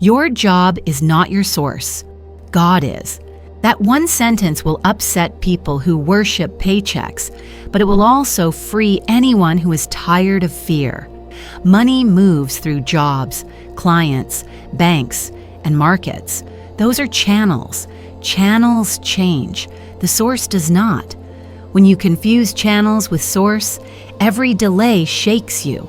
Your job is not your source. God is. That one sentence will upset people who worship paychecks, but it will also free anyone who is tired of fear. Money moves through jobs, clients, banks, and markets. Those are channels. Channels change. The source does not. When you confuse channels with source, every delay shakes you.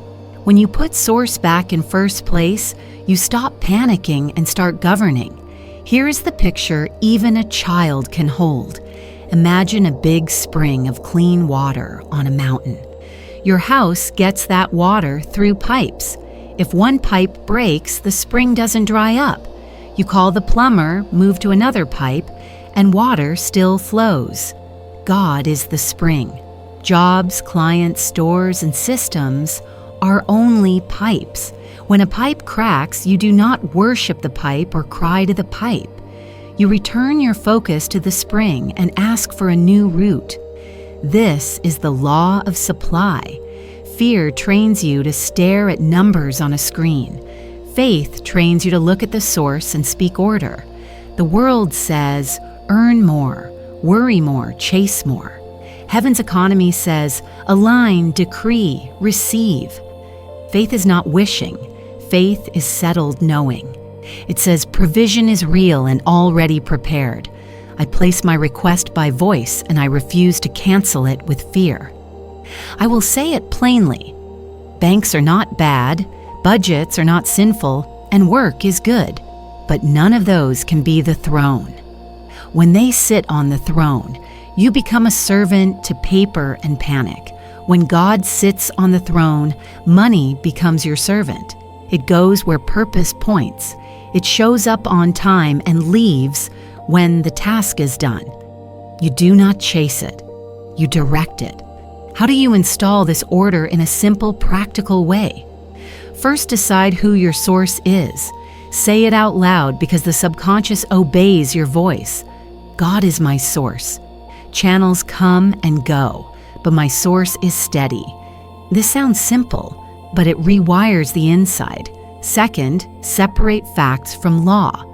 When you put source back in first place, you stop panicking and start governing. Here is the picture even a child can hold. Imagine a big spring of clean water on a mountain. Your house gets that water through pipes. If one pipe breaks, the spring doesn't dry up. You call the plumber, move to another pipe, and water still flows. God is the spring. Jobs, clients, stores, and systems are only pipes. When a pipe cracks, you do not worship the pipe or cry to the pipe. You return your focus to the spring and ask for a new route. This is the law of supply. Fear trains you to stare at numbers on a screen. Faith trains you to look at the source and speak order. The world says, earn more, worry more, chase more. Heaven's economy says, align, decree, receive. Faith is not wishing. Faith is settled knowing. It says provision is real and already prepared. I place my request by voice and I refuse to cancel it with fear. I will say it plainly. Banks are not bad, budgets are not sinful, and work is good. But none of those can be the throne. When they sit on the throne, you become a servant to paper and panic. When God sits on the throne, money becomes your servant. It goes where purpose points. It shows up on time and leaves when the task is done. You do not chase it. You direct it. How do you install this order in a simple, practical way? First, decide who your source is. Say it out loud because the subconscious obeys your voice. God is my source. Channels come and go, but my source is steady. This sounds simple, but it rewires the inside. Second, separate facts from law.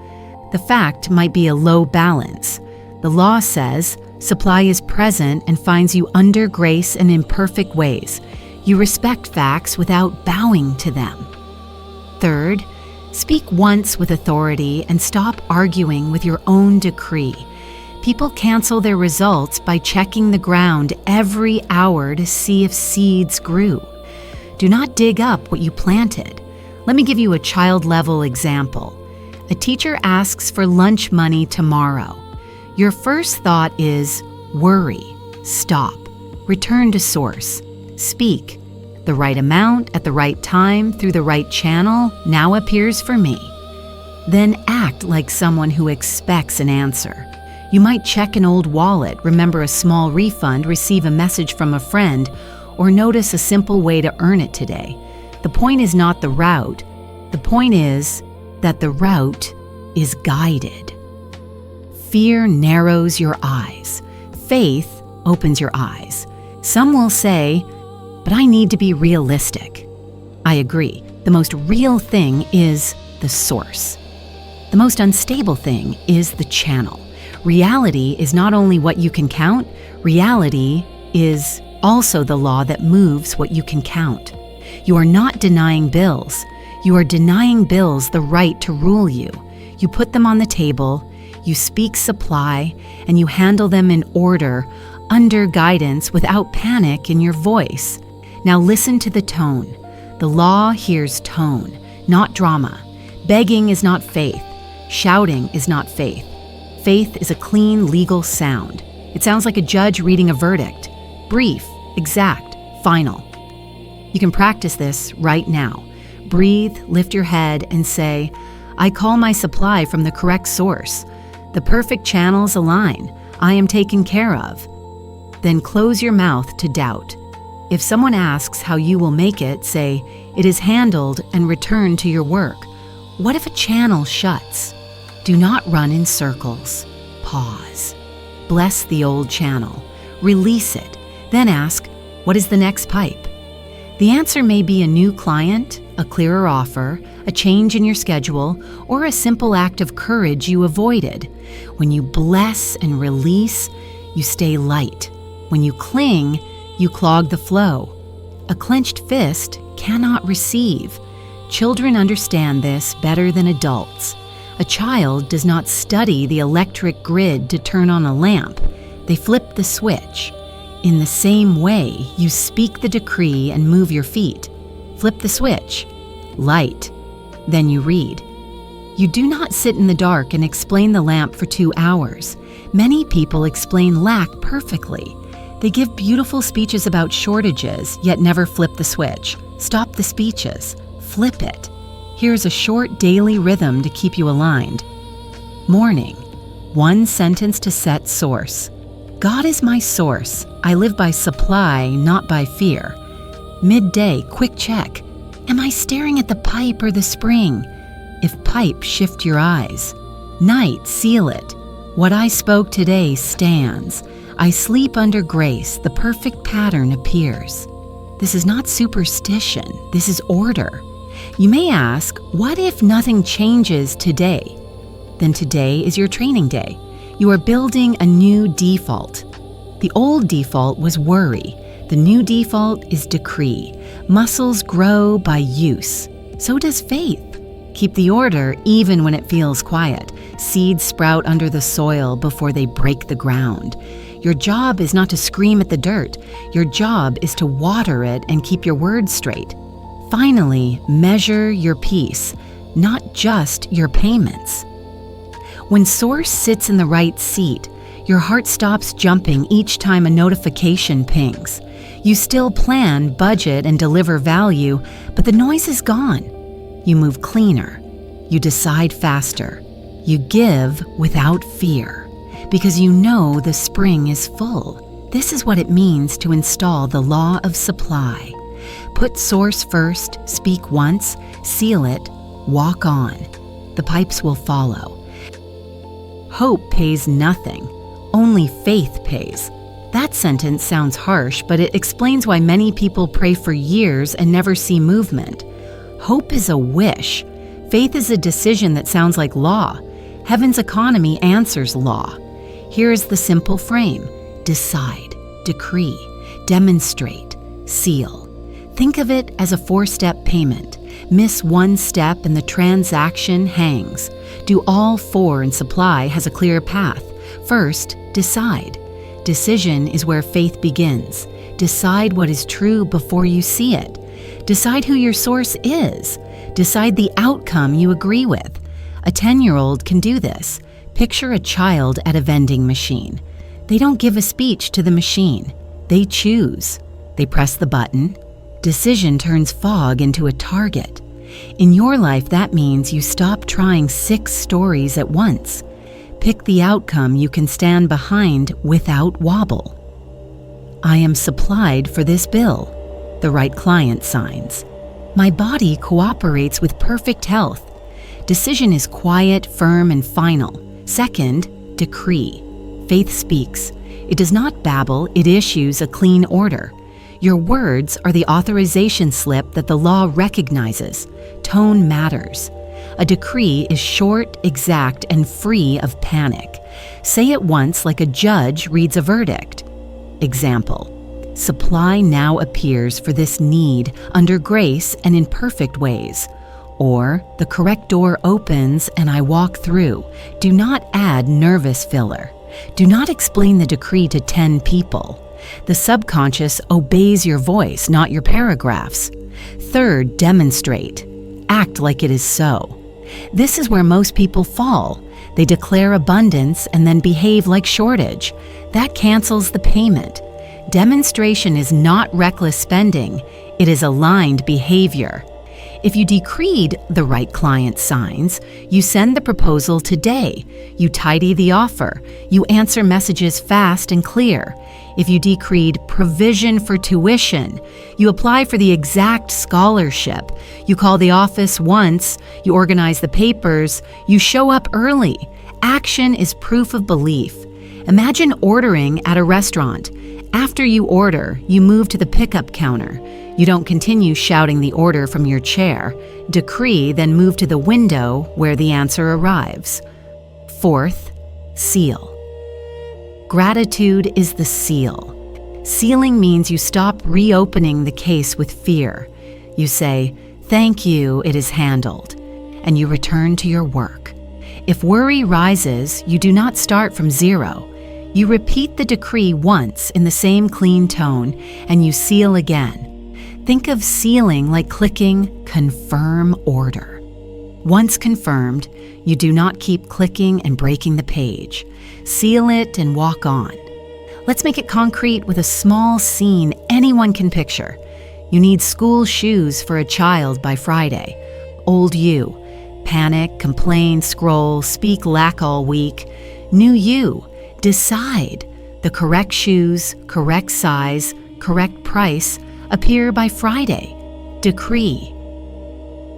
The fact might be a low balance. The law says supply is present and finds you under grace and in perfect ways. You respect facts without bowing to them. Third, speak once with authority and stop arguing with your own decree. People cancel their results by checking the ground every hour to see if seeds grew. Do not dig up what you planted. Let me give you a child-level example. A teacher asks for lunch money tomorrow. Your first thought is, worry, stop, return to source, speak. The right amount at the right time through the right channel now appears for me. Then act like someone who expects an answer. You might check an old wallet, remember a small refund, receive a message from a friend, or notice a simple way to earn it today. The point is not the route. The point is that the route is guided. Fear narrows your eyes. Faith opens your eyes. Some will say, but I need to be realistic. I agree. The most real thing is the source. The most unstable thing is the channel. Reality is not only what you can count, reality is also the law that moves what you can count. You are not denying bills. You are denying bills the right to rule you. You put them on the table, you speak supply, and you handle them in order, under guidance, without panic in your voice. Now listen to the tone. The law hears tone, not drama. Begging is not faith. Shouting is not faith. Faith is a clean, legal sound. It sounds like a judge reading a verdict. Brief, exact, final. You can practice this right now. Breathe, lift your head, and say, I call my supply from the correct source. The perfect channels align. I am taken care of. Then close your mouth to doubt. If someone asks how you will make it, say, it is handled, and return to your work. What if a channel shuts? Do not run in circles. Pause. Bless the old channel. Release it. Then ask, what is the next pipe? The answer may be a new client, a clearer offer, a change in your schedule, or a simple act of courage you avoided. When you bless and release, you stay light. When you cling, you clog the flow. A clenched fist cannot receive. Children understand this better than adults. A child does not study the electric grid to turn on a lamp. They flip the switch. In the same way, you speak the decree and move your feet. Flip the switch. Light. Then you read. You do not sit in the dark and explain the lamp for 2 hours. Many people explain lack perfectly. They give beautiful speeches about shortages, yet never flip the switch. Stop the speeches. Flip it. Here's a short daily rhythm to keep you aligned. Morning. 1 sentence to set source. God is my source. I live by supply, not by fear. Midday, quick check. Am I staring at the pipe or the spring? If pipe, shift your eyes. Night, seal it. What I spoke today stands. I sleep under grace. The perfect pattern appears. This is not superstition. This is order. You may ask, what if nothing changes today? Then today is your training day. You are building a new default. The old default was worry. The new default is decree. Muscles grow by use. So does faith. Keep the order even when it feels quiet. Seeds sprout under the soil before they break the ground. Your job is not to scream at the dirt. Your job is to water it and keep your words straight. Finally, measure your peace, not just your payments. When Source sits in the right seat, your heart stops jumping each time a notification pings. You still plan, budget, and deliver value, but the noise is gone. You move cleaner. You decide faster. You give without fear, because you know the spring is full. This is what it means to install the law of supply. Put Source first, speak once, seal it, walk on. The pipes will follow. Hope pays nothing. Only faith pays. That sentence sounds harsh, but it explains why many people pray for years and never see movement. Hope is a wish. Faith is a decision that sounds like law. Heaven's economy answers law. Here is the simple frame. Decide, decree, demonstrate, seal. Think of it as a 4-step payment. Miss 1 step and the transaction hangs. Do all 4 and supply has a clear path. First, decide. Decision is where faith begins. Decide what is true before you see it. Decide who your source is. Decide the outcome you agree with. A 10-year-old can do this. Picture a child at a vending machine. They don't give a speech to the machine. They choose. They press the button. Decision turns fog into a target. In your life, that means you stop trying 6 stories at once. Pick the outcome you can stand behind without wobble. I am supplied for this bill. The right client signs. My body cooperates with perfect health. Decision is quiet, firm, and final. Second, decree. Faith speaks. It does not babble, it issues a clean order. Your words are the authorization slip that the law recognizes. Tone matters. A decree is short, exact, and free of panic. Say it once like a judge reads a verdict. Example. Supply now appears for this need under grace and in perfect ways. Or, the correct door opens and I walk through. Do not add nervous filler. Do not explain the decree to 10 people. The subconscious obeys your voice, not your paragraphs. Third, demonstrate. Act like it is so. This is where most people fall. They declare abundance and then behave like shortage. That cancels the payment. Demonstration is not reckless spending. It is aligned behavior. If you decreed the right client signs, you send the proposal today. You tidy the offer. You answer messages fast and clear. If you decreed provision for tuition, you apply for the exact scholarship. You call the office once. You organize the papers. You show up early. Action is proof of belief. Imagine ordering at a restaurant. After you order, you move to the pickup counter. You don't continue shouting the order from your chair. Decree, then move to the window where the answer arrives. Fourth, seal. Gratitude is the seal. Sealing means you stop reopening the case with fear. You say, "Thank you, it is handled," and you return to your work. If worry rises, you do not start from zero. You repeat the decree once in the same clean tone, and you seal again. Think of sealing like clicking confirm order. Once confirmed, you do not keep clicking and breaking the page. Seal it and walk on. Let's make it concrete with a small scene anyone can picture. You need school shoes for a child by Friday. Old you. Panic, complain, scroll, speak lack all week. New you. Decide. The correct shoes, correct size, correct price appear by Friday. Decree.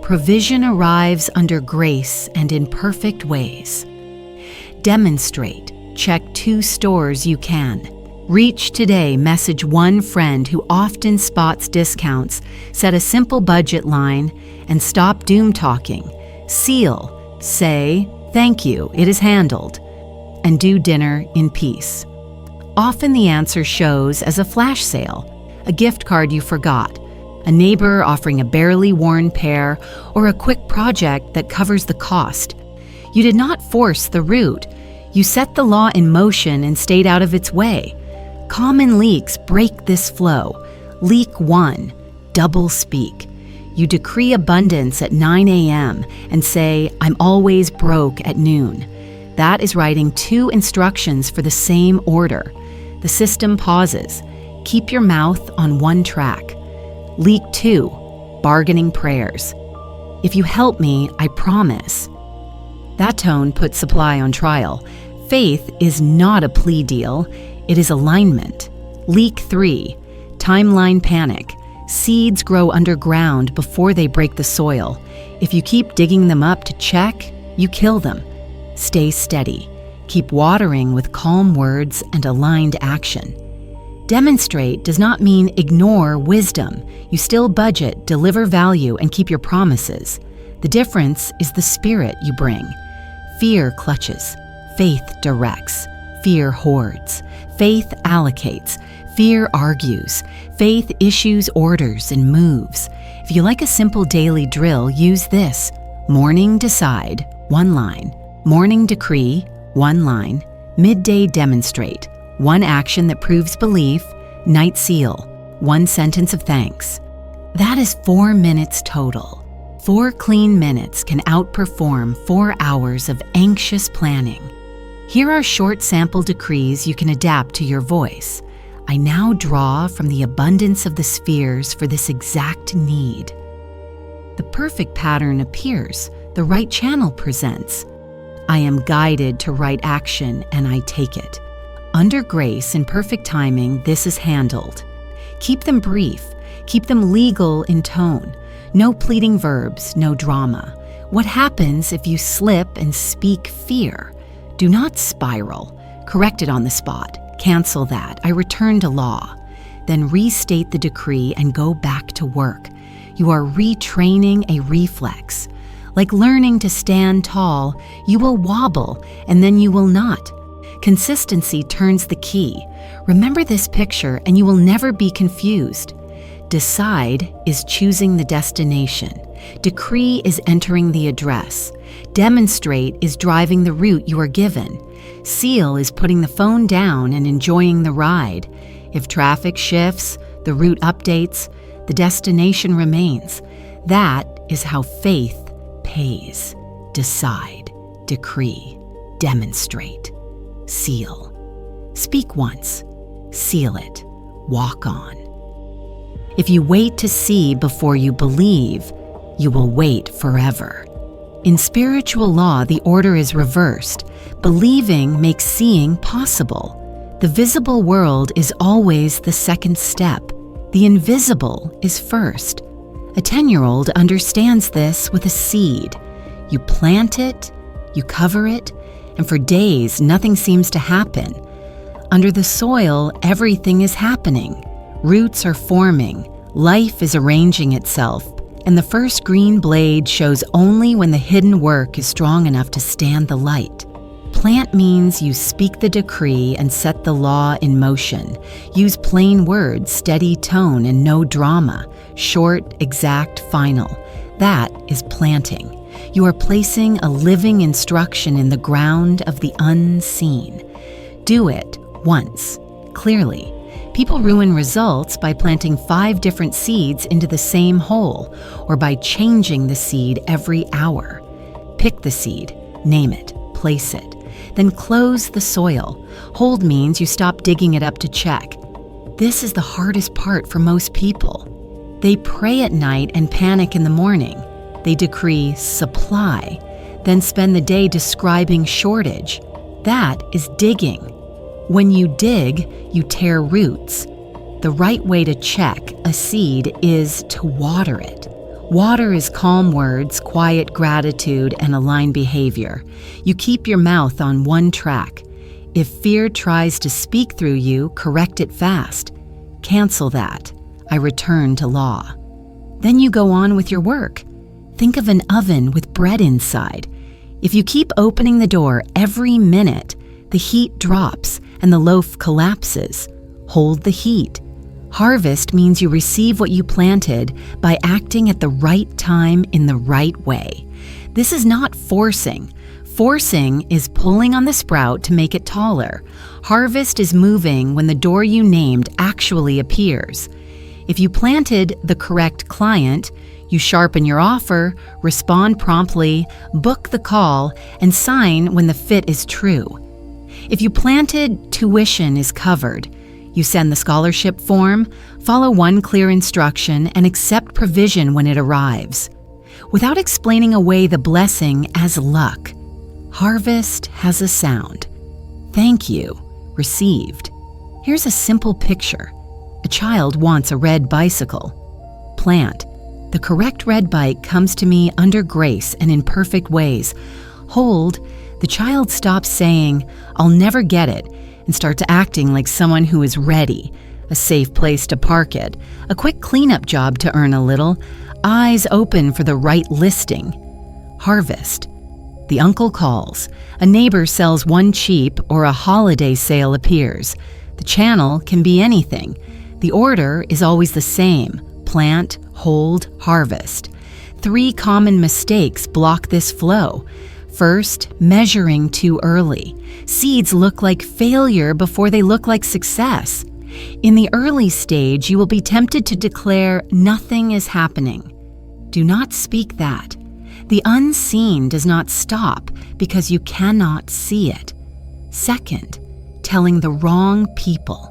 Provision arrives under grace and in perfect ways. Demonstrate. Check 2 stores you can. Reach today, message 1 friend who often spots discounts, set a simple budget line, and stop doom talking. Seal. Say, "Thank you, it is handled," and do dinner in peace. Often the answer shows as a flash sale, a gift card you forgot, a neighbor offering a barely worn pair, or a quick project that covers the cost. You did not force the route. You set the law in motion and stayed out of its way. Common leaks break this flow. Leak 1, double speak. You decree abundance at 9 a.m. and say, "I'm always broke" at noon. That is writing 2 instructions for the same order. The system pauses. Keep your mouth on 1 track. Leak 2, bargaining prayers. "If you help me, I promise." That tone puts supply on trial. Faith is not a plea deal. It is alignment. Leak 3, timeline panic. Seeds grow underground before they break the soil. If you keep digging them up to check, you kill them. Stay steady. Keep watering with calm words and aligned action. Demonstrate does not mean ignore wisdom. You still budget, deliver value, and keep your promises. The difference is the spirit you bring. Fear clutches. Faith directs. Fear hoards. Faith allocates. Fear argues. Faith issues orders and moves. If you like a simple daily drill, use this. Morning decide, 1 line. Morning decree, 1 line. Midday demonstrate, 1 action that proves belief. Night seal, 1 sentence of thanks. That is 4 minutes total. 4 clean minutes can outperform 4 hours of anxious planning. Here are short sample decrees you can adapt to your voice. I now draw from the abundance of the spheres for this exact need. The perfect pattern appears. The right channel presents. I am guided to right action and I take it. Under grace and perfect timing, this is handled. Keep them brief. Keep them legal in tone. No pleading verbs, no drama. What happens if you slip and speak fear? Do not spiral. Correct it on the spot. Cancel that. I return to law. Then restate the decree and go back to work. You are retraining a reflex. Like learning to stand tall, you will wobble and then you will not. Consistency turns the key. Remember this picture and you will never be confused. Decide is choosing the destination. Decree is entering the address. Demonstrate is driving the route you are given. Seal is putting the phone down and enjoying the ride. If traffic shifts, the route updates, the destination remains. That is how faith pays. Decide, decree, demonstrate, seal. Speak once, seal it, walk on. If you wait to see before you believe, you will wait forever. In spiritual law, the order is reversed. Believing makes seeing possible. The visible world is always the second step. The invisible is first. A 10-year-old understands this with a seed. You plant it, you cover it, and for days nothing seems to happen. Under the soil, everything is happening. Roots are forming, Life is arranging itself, and the first green blade shows only when the hidden work is strong enough to stand the light. Plant means you speak the decree and set the law in motion. Use plain words, steady tone, and no drama. Short, exact, final. That is planting. You are placing a living instruction in the ground of the unseen. Do it once, clearly. People ruin results by planting 5 different seeds into the same hole, or by changing the seed every hour. Pick the seed, name it, place it. Then close the soil. Hold means you stop digging it up to check. This is the hardest part for most people. They pray at night and panic in the morning. They decree supply, then spend the day describing shortage. That is digging. When you dig, you tear roots. The right way to check a seed is to water it. Water is calm words, quiet gratitude, and aligned behavior. You keep your mouth on one track. If fear tries to speak through you, correct it fast. Cancel that. I return to law. Then you go on with your work. Think of an oven with bread inside. If you keep opening the door every minute, the heat drops and the loaf collapses. Hold the heat. Harvest means you receive what you planted by acting at the right time in the right way. This is not forcing. Forcing is pulling on the sprout to make it taller. Harvest is moving when the door you named actually appears. If you planted the correct client, you sharpen your offer, respond promptly, book the call, and sign when the fit is true. If you planted tuition is covered, you send the scholarship form, follow one clear instruction, and accept provision when it arrives. Without explaining away the blessing as luck, harvest has a sound. Thank you, received. Here's a simple picture. A child wants a red bicycle. Plant. The correct red bike comes to me under grace and in perfect ways. Hold. The child stops saying, "I'll never get it," and starts acting like someone who is ready. A safe place to park it. A quick cleanup job to earn a little. Eyes open for the right listing. Harvest. The uncle calls. A neighbor sells one cheap, or a holiday sale appears. The channel can be anything. The order is always the same. Plant, hold, harvest. 3 common mistakes block this flow. First, measuring too early. Seeds look like failure before they look like success. In the early stage, you will be tempted to declare nothing is happening. Do not speak that. The unseen does not stop because you cannot see it. Second, telling the wrong people.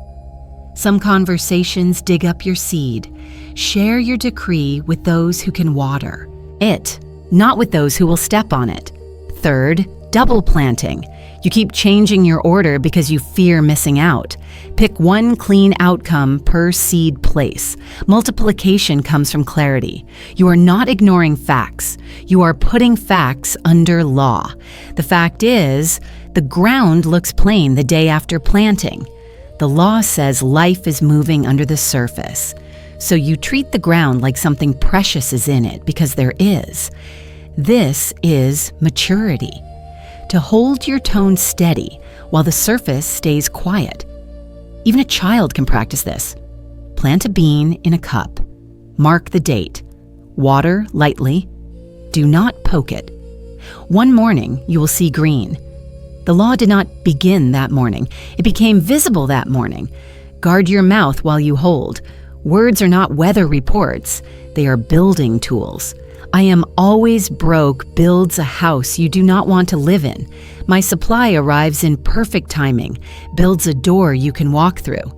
Some conversations dig up your seed. Share your decree with those who can water it, not with those who will step on it. Third, double planting. You keep changing your order because you fear missing out. Pick one clean outcome per seed place. Multiplication comes from clarity. You are not ignoring facts. You are putting facts under law. The fact is, the ground looks plain the day after planting. The law says life is moving under the surface. So you treat the ground like something precious is in it because there is. This is maturity. To hold your tone steady while the surface stays quiet. Even a child can practice this. Plant a bean in a cup. Mark the date. Water lightly. Do not poke it. One morning, you will see green. The law did not begin that morning. It became visible that morning. Guard your mouth while you hold. Words are not weather reports. They are building tools. I am always broke builds a house you do not want to live in. My supply arrives in perfect timing, builds a door you can walk through.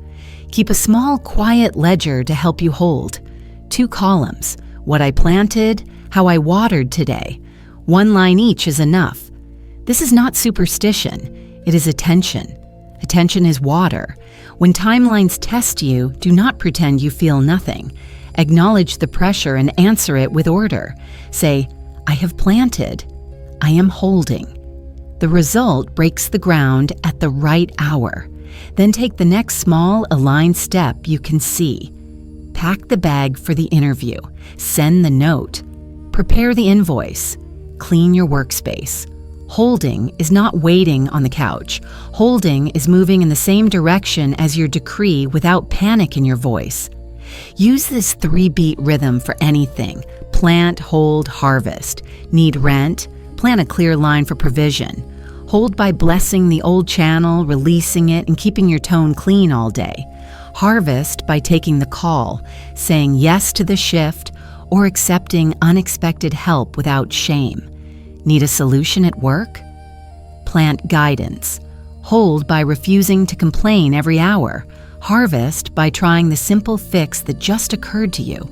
Keep a small, quiet ledger to help you hold. 2 columns, what I planted, how I watered today. 1 line each is enough. This is not superstition, it is attention. Attention is water. When timelines test you, do not pretend you feel nothing. Acknowledge the pressure and answer it with order. Say, I have planted. I am holding. The result breaks the ground at the right hour. Then take the next small aligned step you can see. Pack the bag for the interview. Send the note. Prepare the invoice. Clean your workspace. Holding is not waiting on the couch. Holding is moving in the same direction as your decree without panic in your voice. Use this 3-beat rhythm for anything. Plant, hold, harvest. Need rent? Plan a clear line for provision. Hold by blessing the old channel, releasing it, and keeping your tone clean all day. Harvest by taking the call, saying yes to the shift, or accepting unexpected help without shame. Need a solution at work? Plant guidance. Hold by refusing to complain every hour. Harvest by trying the simple fix that just occurred to you.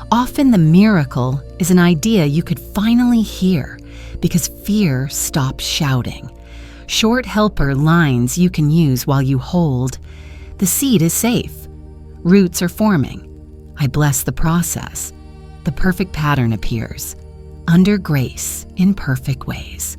Often the miracle is an idea you could finally hear because fear stops shouting. Short helper lines you can use while you hold. The seed is safe. Roots are forming. I bless the process. The perfect pattern appears. Under grace, in perfect ways.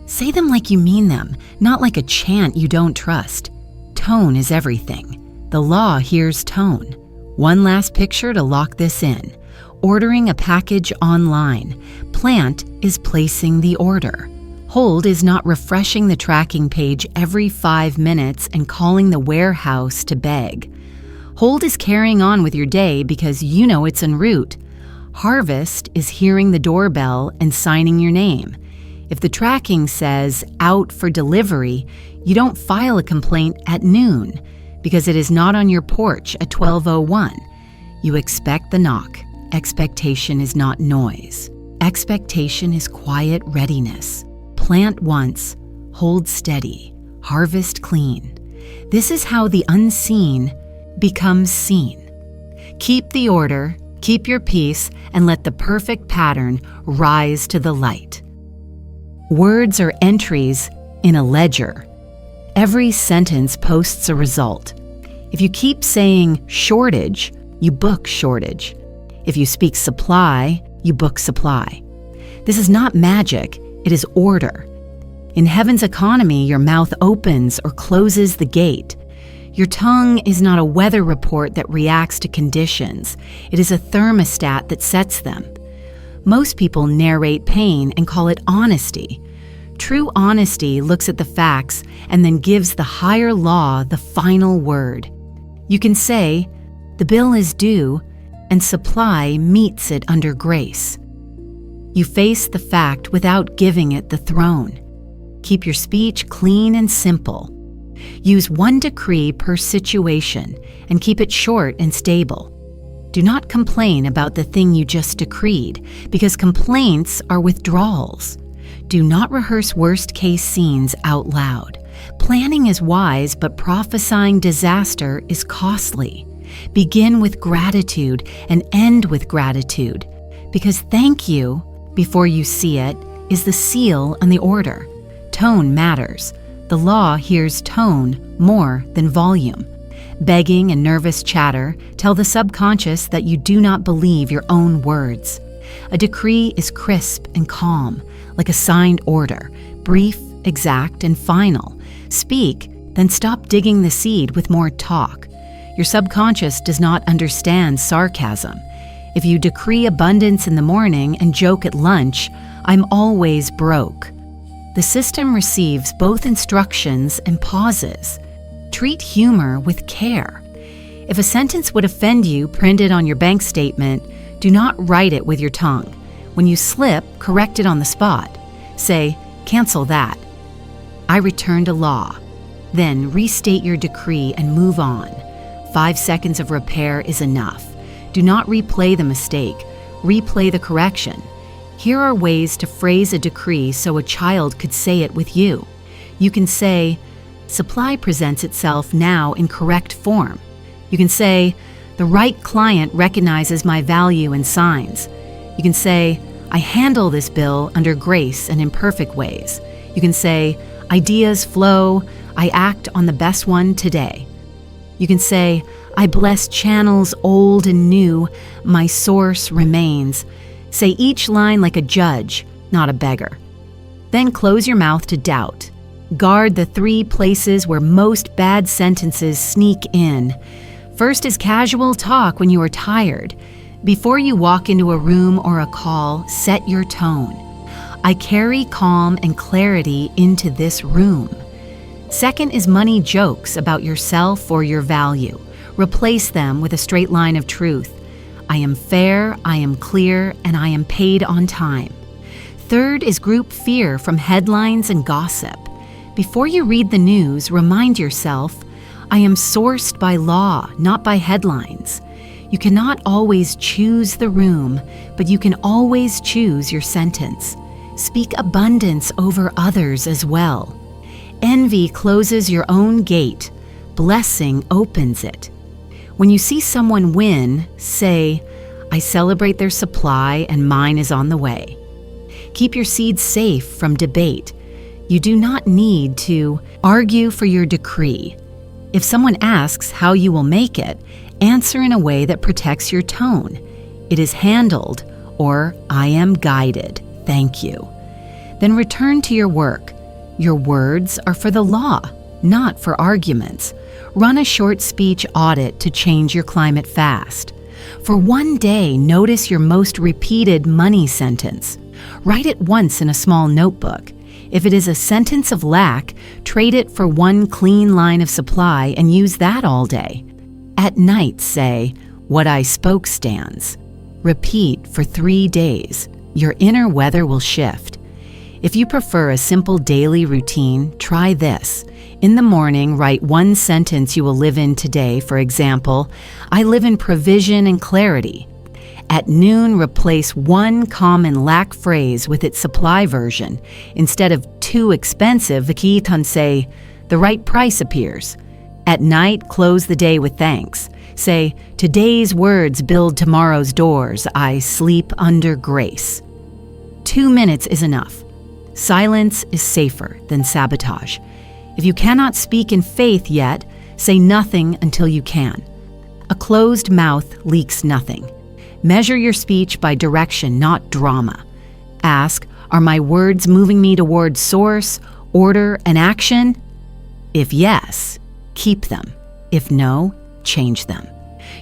Say them like you mean them, not like a chant you don't trust. Tone is everything. The law hears tone. One last picture to lock this in. Ordering a package online. Plant is placing the order. Hold is not refreshing the tracking page every 5 minutes and calling the warehouse to beg. Hold is carrying on with your day because you know it's en route. Harvest is hearing the doorbell and signing your name. If the tracking says out for delivery, you don't file a complaint at noon because it is not on your porch at 12:01. You expect the knock. Expectation is not noise. Expectation is quiet readiness. Plant once, hold steady, harvest clean. This is how the unseen becomes seen. Keep the order, keep your peace, and let the perfect pattern rise to the light. Words are entries in a ledger. Every sentence posts a result. If you keep saying shortage, you book shortage. If you speak supply, you book supply. This is not magic, it is order. In heaven's economy, your mouth opens or closes the gate. Your tongue is not a weather report that reacts to conditions. It is a thermostat that sets them. Most people narrate pain and call it honesty. True honesty looks at the facts and then gives the higher law the final word. You can say, the bill is due, and supply meets it under grace. You face the fact without giving it the throne. Keep your speech clean and simple. Use one decree per situation and keep it short and stable. Do not complain about the thing you just decreed, because complaints are withdrawals. Do not rehearse worst-case scenes out loud. Planning is wise, but prophesying disaster is costly. Begin with gratitude and end with gratitude, because thank you, before you see it, is the seal on the order. Tone matters. The law hears tone more than volume. Begging and nervous chatter tell the subconscious that you do not believe your own words. A decree is crisp and calm, like a signed order, brief, exact, and final. Speak, then stop digging the seed with more talk. Your subconscious does not understand sarcasm. If you decree abundance in the morning and joke at lunch, I'm always broke. The system receives both instructions and pauses. Treat humor with care. If a sentence would offend you printed on your bank statement, do not write it with your tongue. When you slip, correct it on the spot. Say, cancel that. I return to law. Then restate your decree and move on. 5 seconds of repair is enough. Do not replay the mistake. Replay the correction. Here are ways to phrase a decree so a child could say it with you. You can say, supply presents itself now in correct form. You can say, the right client recognizes my value and signs. You can say, I handle this bill under grace and in perfect ways. You can say, ideas flow, I act on the best one today. You can say, I bless channels old and new, my source remains. Say each line like a judge, not a beggar. Then close your mouth to doubt. Guard the 3 places where most bad sentences sneak in. First is casual talk when you are tired. Before you walk into a room or a call, set your tone. I carry calm and clarity into this room. Second is money jokes about yourself or your value. Replace them with a straight line of truth. I am fair, I am clear, and I am paid on time. Third is group fear from headlines and gossip. Before you read the news, remind yourself, I am sourced by law, not by headlines. You cannot always choose the room, but you can always choose your sentence. Speak abundance over others as well. Envy closes your own gate. Blessing opens it. When you see someone win, say, I celebrate their supply and mine is on the way. Keep your seeds safe from debate. You do not need to argue for your decree. If someone asks how you will make it, answer in a way that protects your tone. It is handled, or I am guided. Thank you. Then return to your work. Your words are for the law, not for arguments. Run a short speech audit to change your climate fast. For one day, notice your most repeated money sentence. Write it once in a small notebook. If it is a sentence of lack, trade it for one clean line of supply and use that all day. At night, say, what I spoke stands. Repeat for 3 days. Your inner weather will shift. If you prefer a simple daily routine, try this. In the morning, write one sentence you will live in today. For example, I live in provision and clarity. At noon, replace one common lack phrase with its supply version. Instead of too expensive, vakitan say, the right price appears. At night, close the day with thanks. Say, today's words build tomorrow's doors. I sleep under grace. 2 minutes is enough. Silence is safer than sabotage. If you cannot speak in faith yet, say nothing until you can. A closed mouth leaks nothing. Measure your speech by direction, not drama. Ask, are my words moving me toward source, order, and action? If yes, keep them. If no, change them.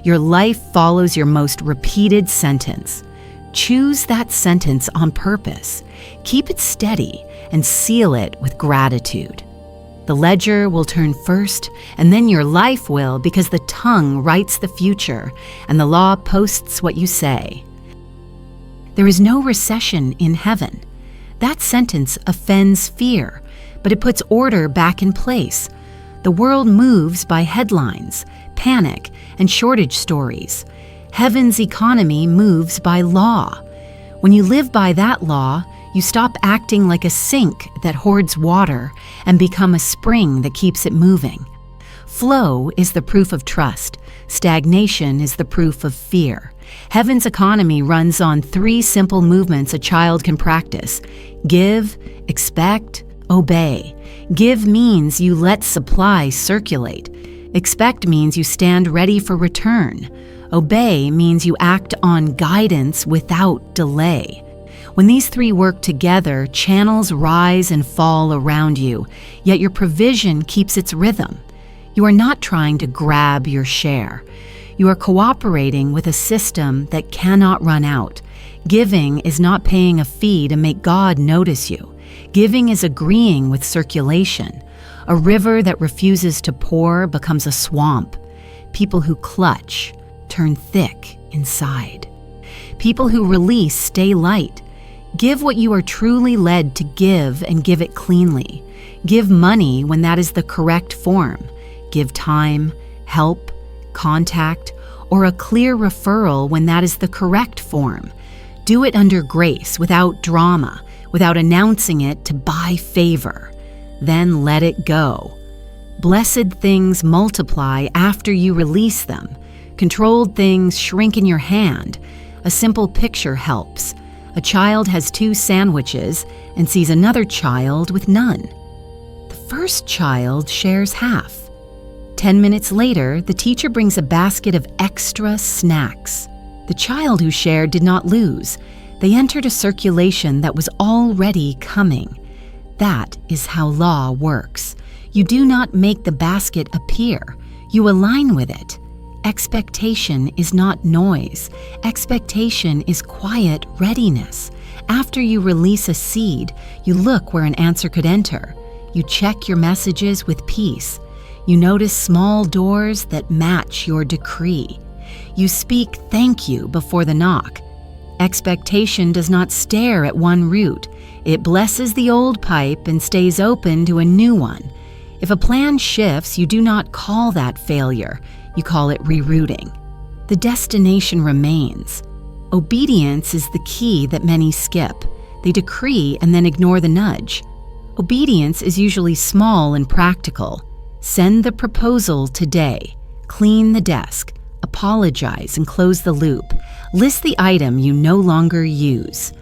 Your life follows your most repeated sentence. Choose that sentence on purpose. Keep it steady and seal it with gratitude. The ledger will turn first, and then your life will, because the tongue writes the future, and the law posts what you say. There is no recession in heaven. That sentence offends fear, but it puts order back in place. The world moves by headlines, panic, and shortage stories. Heaven's economy moves by law. When you live by that law, you stop acting like a sink that hoards water and become a spring that keeps it moving. Flow is the proof of trust. Stagnation is the proof of fear. Heaven's economy runs on 3 simple movements a child can practice. Give, expect, obey. Give means you let supply circulate. Expect means you stand ready for return. Obey means you act on guidance without delay. When these 3 work together, channels rise and fall around you, yet your provision keeps its rhythm. You are not trying to grab your share. You are cooperating with a system that cannot run out. Giving is not paying a fee to make God notice you. Giving is agreeing with circulation. A river that refuses to pour becomes a swamp. People who clutch turn thick inside. People who release stay light. Give what you are truly led to give and give it cleanly. Give money when that is the correct form. Give time, help, contact, or a clear referral when that is the correct form. Do it under grace, without drama, without announcing it to buy favor. Then let it go. Blessed things multiply after you release them. Controlled things shrink in your hand. A simple picture helps. A child has 2 sandwiches and sees another child with none. The first child shares half. 10 minutes later, the teacher brings a basket of extra snacks. The child who shared did not lose. They entered a circulation that was already coming. That is how law works. You do not make the basket appear. You align with it. Expectation is not noise. Expectation is quiet readiness. After you release a seed, you look where an answer could enter. You check your messages with peace. You notice small doors that match your decree. You speak thank you before the knock. Expectation does not stare at one root. It blesses the old pipe and stays open to a new one. If a plan shifts, you do not call that failure. You call it rerouting. The destination remains. Obedience is the key that many skip. They decree and then ignore the nudge. Obedience is usually small and practical. Send the proposal today. Clean the desk. Apologize and close the loop. List the item you no longer use.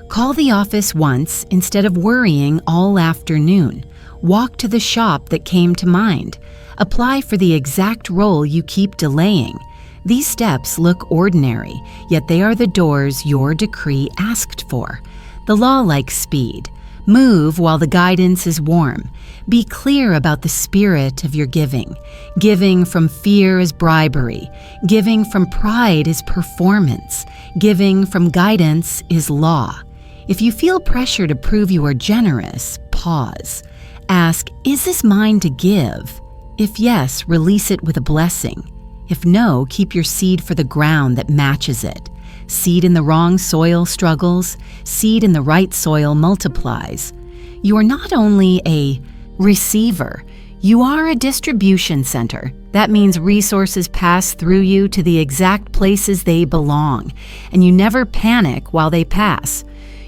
Call the office once instead of worrying all afternoon. Walk to the shop that came to mind. Apply for the exact role you keep delaying. These steps look ordinary, yet they are the doors your decree asked for. The law likes speed. Move while the guidance is warm. Be clear about the spirit of your giving. Giving from fear is bribery. Giving from pride is performance. Giving from guidance is law. If you feel pressure to prove you are generous, pause. Ask, is this mine to give? If yes, release it with a blessing. If no, keep your seed for the ground that matches it. Seed in the wrong soil struggles. Seed in the right soil multiplies. You are not only a receiver, you are a distribution center. That means resources pass through you to the exact places they belong, and you never panic while they pass.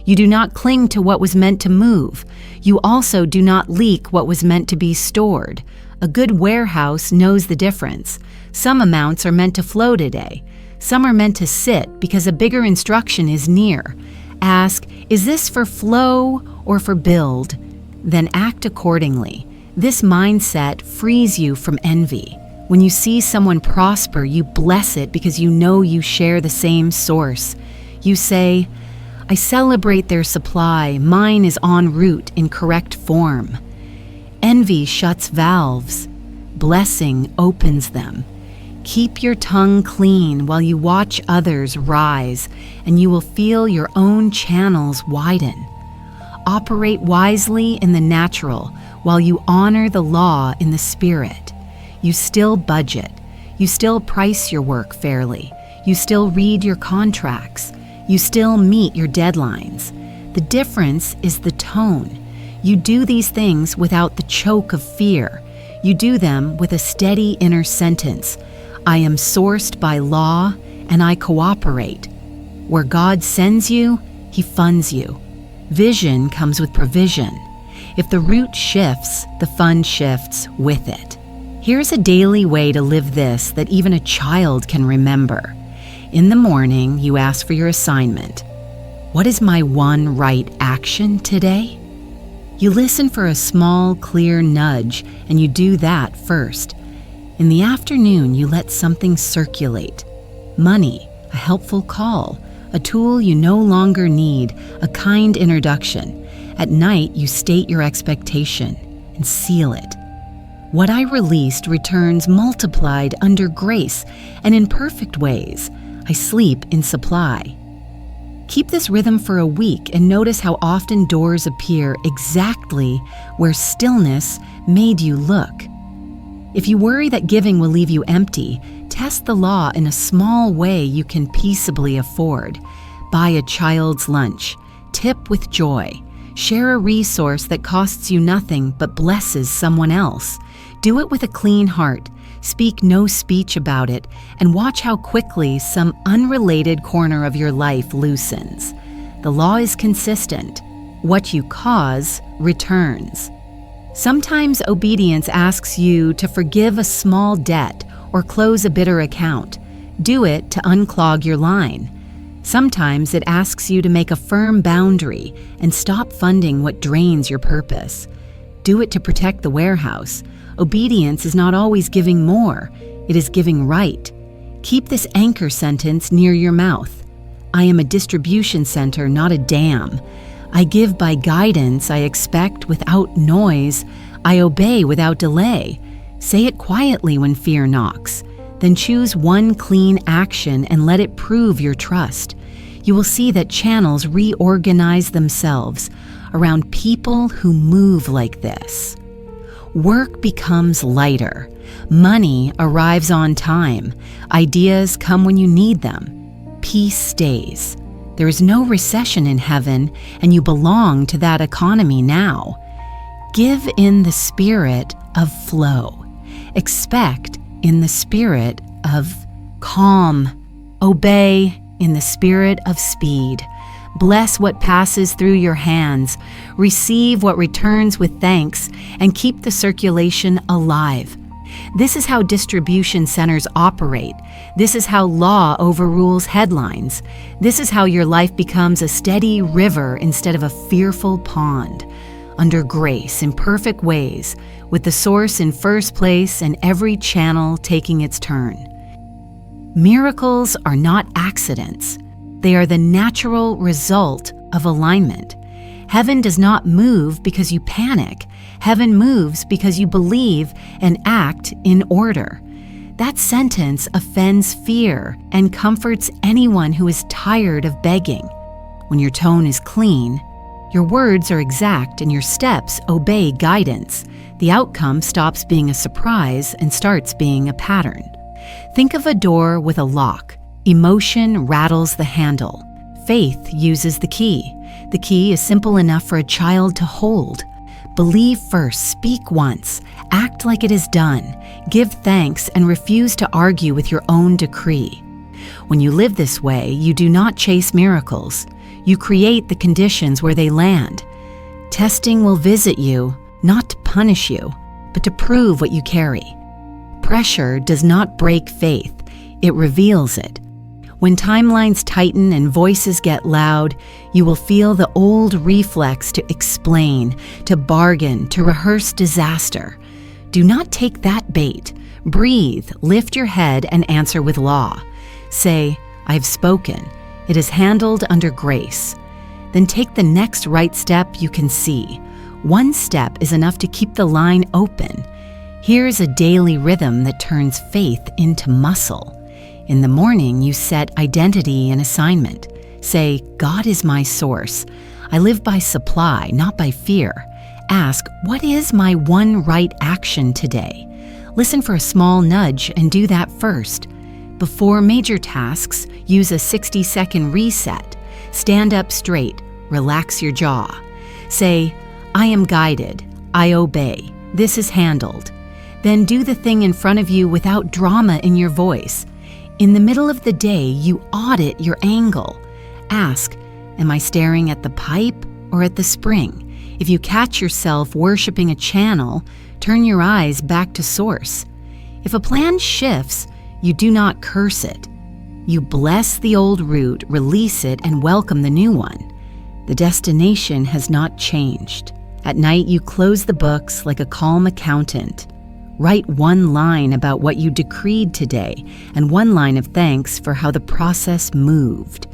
You do not cling to what was meant to move. You also do not leak what was meant to be stored. A good warehouse knows the difference. Some amounts are meant to flow today. Some are meant to sit because a bigger instruction is near. Ask, is this for flow or for build? Then act accordingly. This mindset frees you from envy. When you see someone prosper, you bless it because you know you share the same source. You say, I celebrate their supply. Mine is en route in correct form. Envy shuts valves. Blessing opens them. Keep your tongue clean while you watch others rise, and you will feel your own channels widen. Operate wisely in the natural while you honor the law in the spirit. You still budget. You still price your work fairly. You still read your contracts. You still meet your deadlines. The difference is the tone. You do these things without the choke of fear. You do them with a steady inner sentence. I am sourced by law, and I cooperate. Where God sends you, He funds you. Vision comes with provision. If the route shifts, the fund shifts with it. Here's a daily way to live this that even a child can remember. In the morning, you ask for your assignment. What is my one right action today? You listen for a small, clear nudge, and you do that first. In the afternoon, you let something circulate. Money, a helpful call, a tool you no longer need, a kind introduction. At night, you state your expectation and seal it. What I released returns multiplied under grace and in perfect ways. I sleep in supply. Keep this rhythm for a week and notice how often doors appear exactly where stillness made you look. If you worry that giving will leave you empty, test the law in a small way you can peaceably afford. Buy a child's lunch. Tip with joy. Share a resource that costs you nothing but blesses someone else. Do it with a clean heart. Speak no speech about it, and watch how quickly some unrelated corner of your life loosens. The law is consistent. What you cause returns. Sometimes obedience asks you to forgive a small debt or close a bitter account. Do it to unclog your line. Sometimes it asks you to make a firm boundary and stop funding what drains your purpose. Do it to protect the warehouse. Obedience is not always giving more. It is giving right. Keep this anchor sentence near your mouth. I am a distribution center, not a dam. I give by guidance. I expect without noise. I obey without delay. Say it quietly when fear knocks. Then choose one clean action and let it prove your trust. You will see that channels reorganize themselves around people who move like this. Work becomes lighter. Money arrives on time. Ideas come when you need them. Peace stays. There is no recession in heaven, and you belong to that economy now. Give in the spirit of flow. Expect in the spirit of calm. Obey in the spirit of speed. Bless what passes through your hands. Receive what returns with thanks, and keep the circulation alive. This is how distribution centers operate. This is how law overrules headlines. This is how your life becomes a steady river instead of a fearful pond. Under grace in perfect ways, with the source in first place and every channel taking its turn. Miracles are not accidents. They are the natural result of alignment. Heaven does not move because you panic. Heaven moves because you believe and act in order. That sentence offends fear and comforts anyone who is tired of begging. When your tone is clean, your words are exact and your steps obey guidance. The outcome stops being a surprise and starts being a pattern. Think of a door with a lock. Emotion rattles the handle. Faith uses the key. The key is simple enough for a child to hold. Believe first, speak once, act like it is done, give thanks, and refuse to argue with your own decree. When you live this way, you do not chase miracles. You create the conditions where they land. Testing will visit you, not to punish you, but to prove what you carry. Pressure does not break faith, it reveals it. When timelines tighten and voices get loud, you will feel the old reflex to explain, to bargain, to rehearse disaster. Do not take that bait. Breathe, lift your head, and answer with law. Say, "I've spoken. It is handled under grace." Then take the next right step you can see. One step is enough to keep the line open. Here's a daily rhythm that turns faith into muscle. In the morning, you set identity and assignment. Say, "God is my source. I live by supply, not by fear." Ask, "What is my one right action today?" Listen for a small nudge and do that first. Before major tasks, use a 60-second reset. Stand up straight. Relax your jaw. Say, "I am guided. I obey. This is handled." Then do the thing in front of you without drama in your voice. In the middle of the day, you audit your angle. Ask, "Am I staring at the pipe or at the spring?" If you catch yourself worshiping a channel, turn your eyes back to source. If a plan shifts, you do not curse it. You bless the old route, release it, and welcome the new one. The destination has not changed. At night, you close the books like a calm accountant. Write one line about what you decreed today and one line of thanks for how the process moved.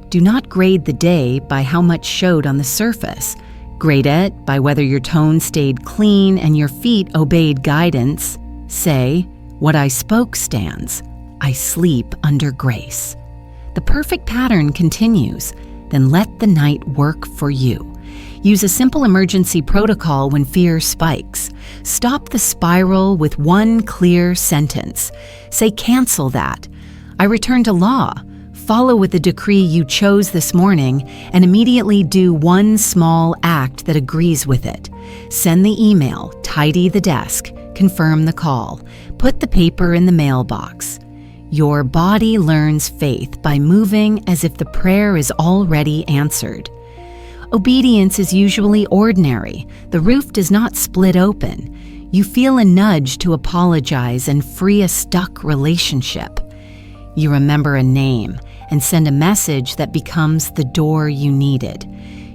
Do not grade the day by how much showed on the surface. Grade it by whether your tone stayed clean and your feet obeyed guidance. Say, "What I spoke stands. I sleep under grace." The perfect pattern continues. Then let the night work for you. Use a simple emergency protocol when fear spikes. Stop the spiral with one clear sentence. Say, "Cancel that. I return to law." Follow with the decree you chose this morning and immediately do one small act that agrees with it. Send the email, tidy the desk, confirm the call, put the paper in the mailbox. Your body learns faith by moving as if the prayer is already answered. Obedience is usually ordinary. The roof does not split open. You feel a nudge to apologize and free a stuck relationship. You remember a name and send a message that becomes the door you needed.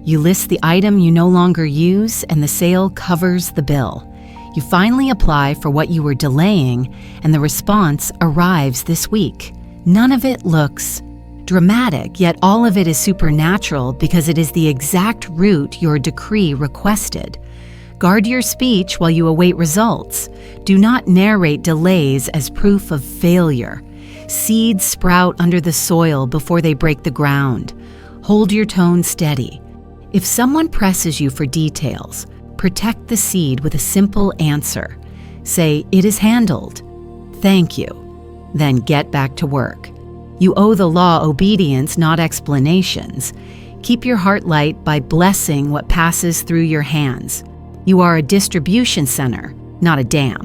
You list the item you no longer use and the sale covers the bill. You finally apply for what you were delaying and the response arrives this week. None of it looks dramatic, yet all of it is supernatural because it is the exact route your decree requested. Guard your speech while you await results. Do not narrate delays as proof of failure. Seeds sprout under the soil before they break the ground. Hold your tone steady. If someone presses you for details, protect the seed with a simple answer. Say, "It is handled. Thank you." Then get back to work. You owe the law obedience, not explanations. Keep your heart light by blessing what passes through your hands. You are a distribution center, not a dam.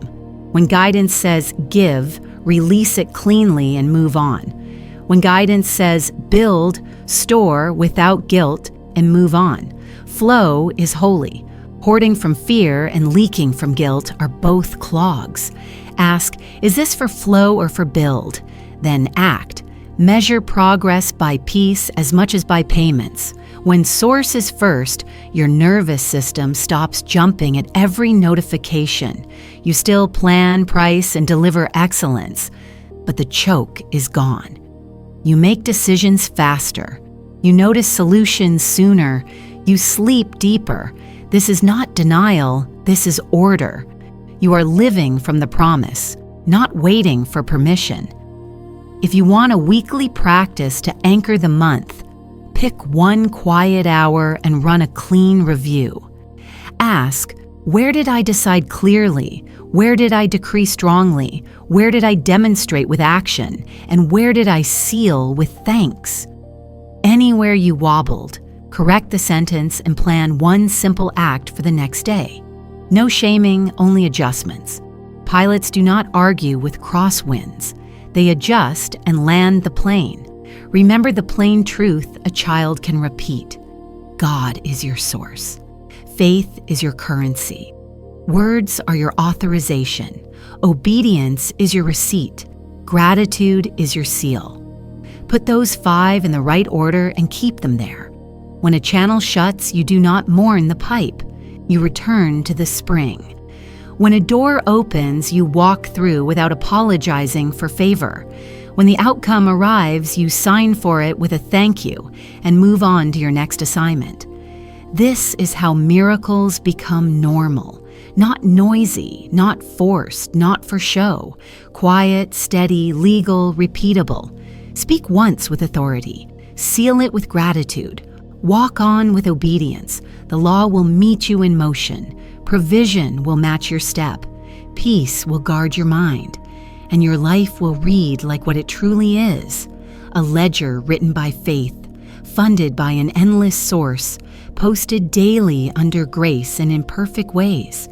When guidance says give, release it cleanly and move on. When guidance says build, store without guilt and move on. Flow is holy. Hoarding from fear and leaking from guilt are both clogs. Ask, is this for flow or for build? Then act. Measure progress by peace as much as by payments. When source is first, your nervous system stops jumping at every notification. You still plan, price, and deliver excellence, but the choke is gone. You make decisions faster. You notice solutions sooner. You sleep deeper. This is not denial, this is order. You are living from the promise, not waiting for permission. If you want a weekly practice to anchor the month, pick one quiet hour and run a clean review. Ask, where did I decide clearly? Where did I decree strongly? Where did I demonstrate with action? And where did I seal with thanks? Anywhere you wobbled, correct the sentence and plan one simple act for the next day. No shaming, only adjustments. Pilots do not argue with crosswinds. They adjust and land the plane. Remember the plain truth a child can repeat. God is your source. Faith is your currency. Words are your authorization. Obedience is your receipt. Gratitude is your seal. Put those 5 in the right order and keep them there. When a channel shuts, you do not mourn the pipe. You return to the spring. When a door opens, you walk through without apologizing for favor. When the outcome arrives, you sign for it with a thank you and move on to your next assignment. This is how miracles become normal. Not noisy, not forced, not for show. Quiet, steady, legal, repeatable. Speak once with authority. Seal it with gratitude. Walk on with obedience. The law will meet you in motion. Provision will match your step. Peace will guard your mind. And your life will read like what it truly is. A ledger written by faith, funded by an endless source, posted daily under grace and in perfect ways.